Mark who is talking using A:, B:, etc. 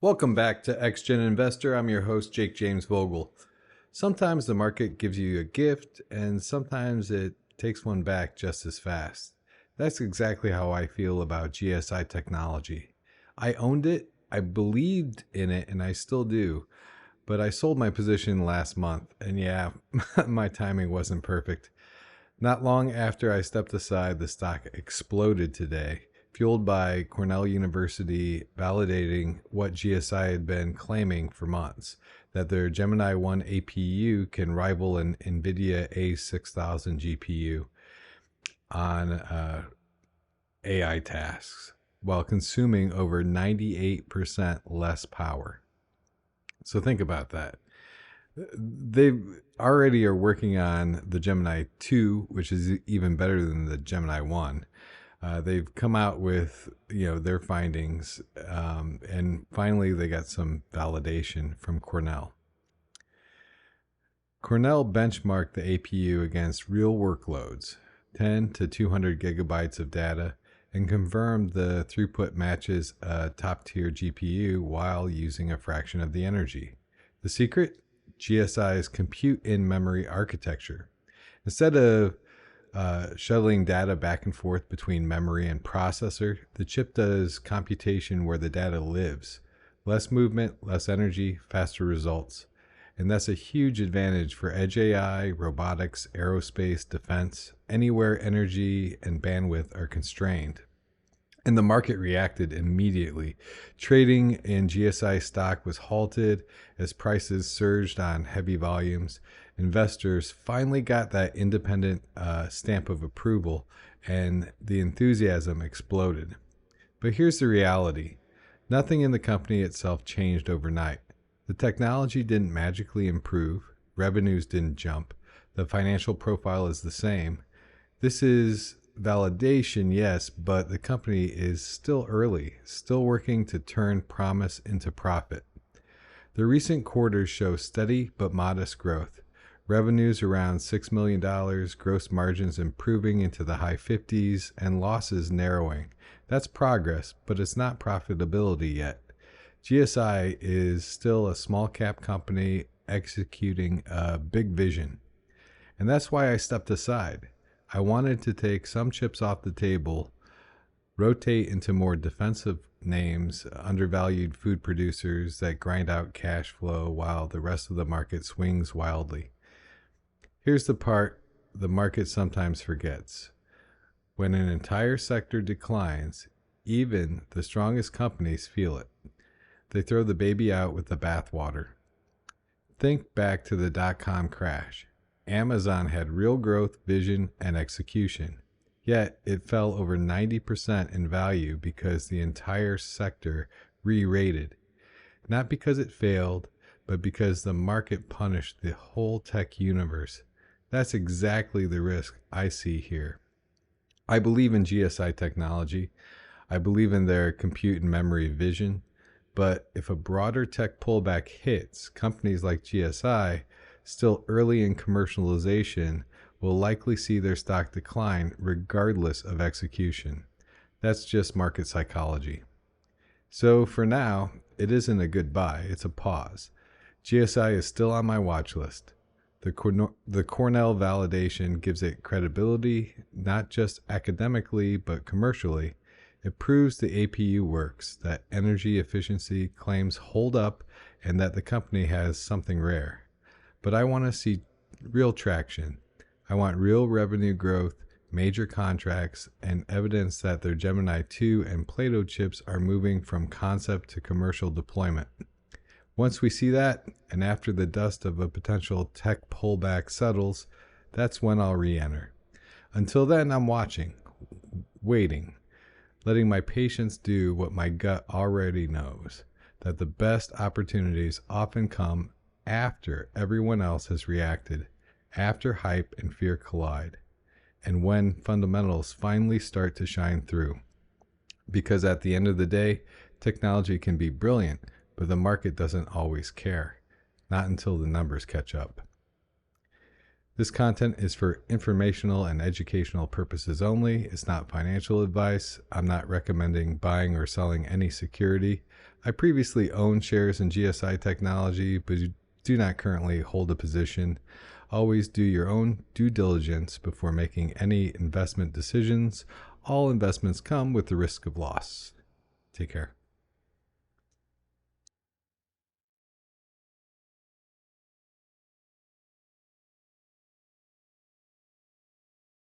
A: Welcome back to XGen Investor. I'm your host, Jake James Vogel. Sometimes the market gives you a gift, and sometimes it takes one back just as fast. That's exactly how I feel about GSI Technology. I owned it, I believed in it, and I still do. But I sold my position last month, and yeah, my timing wasn't perfect. Not long after I stepped aside, the stock exploded today, fueled by Cornell University validating what GSI had been claiming for months, that their Gemini 1 APU can rival an NVIDIA A6000 GPU on AI tasks, while consuming over 98% less power. So think about that. They already are working on the Gemini 2, which is even better than the Gemini 1. They've come out with their findings, and finally they got some validation from Cornell. Cornell benchmarked the APU against real workloads, 10 to 200 gigabytes of data, and confirmed the throughput matches a top-tier GPU while using a fraction of the energy. The secret? GSI's compute in memory architecture. Instead of shuttling data back and forth between memory and processor, the chip does computation where the data lives. Less movement, less energy, faster results. And that's a huge advantage for edge AI, robotics, aerospace, defense, anywhere energy and bandwidth are constrained. And the market reacted immediately. Trading in GSI stock was halted as prices surged on heavy volumes. Investors finally got that independent stamp of approval, and the enthusiasm exploded. But here's the reality. Nothing in the company itself changed overnight. The technology didn't magically improve. Revenues didn't jump. The financial profile is the same. This is validation, yes, but the company is still early, still working to turn promise into profit. The recent quarters show steady but modest growth. Revenues around $6 million, gross margins improving into the high 50s, and losses narrowing. That's progress, but it's not profitability yet. GSI is still a small cap company executing a big vision. And that's why I stepped aside. I wanted to take some chips off the table, rotate into more defensive names, undervalued food producers that grind out cash flow while the rest of the market swings wildly. Here's the part the market sometimes forgets. When an entire sector declines, even the strongest companies feel it. They throw the baby out with the bathwater. Think back to the dot-com crash. Amazon had real growth, vision, and execution. Yet it fell over 90% in value because the entire sector re-rated. Not because it failed, but because the market punished the whole tech universe. That's exactly the risk I see here. I believe in GSI Technology. I believe in their compute and memory vision. But if a broader tech pullback hits, companies like GSI, still early in commercialization, will likely see their stock decline regardless of execution. That's just market psychology. So for now, it isn't a goodbye, it's a pause. GSI is still on my watch list. The Cornell validation gives it credibility, not just academically, but commercially. It proves the APU works, that energy efficiency claims hold up, and that the company has something rare. But I want to see real traction. I want real revenue growth, major contracts, and evidence that their Gemini 2 and Plato chips are moving from concept to commercial deployment. Once we see that, and after the dust of a potential tech pullback settles, that's when I'll re-enter. Until then, I'm watching, waiting, letting my patience do what my gut already knows, that the best opportunities often come after everyone else has reacted, after hype and fear collide, and when fundamentals finally start to shine through. Because at the end of the day, technology can be brilliant, but the market doesn't always care, not until the numbers catch up. This content is for informational and educational purposes only. It's not financial advice. I'm not recommending buying or selling any security. I previously owned shares in GSI Technology, but do not currently hold a position. Always do your own due diligence before making any investment decisions. All investments come with the risk of loss. Take care.